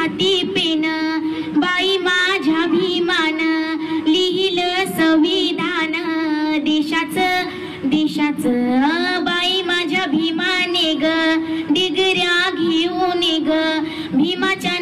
हाती पेन बाई माझ्या भीमान लिहिलं संविधान देशाचं बाई माझ्या भीमाने ग डिगऱ्या घेऊन ग भीमाच्या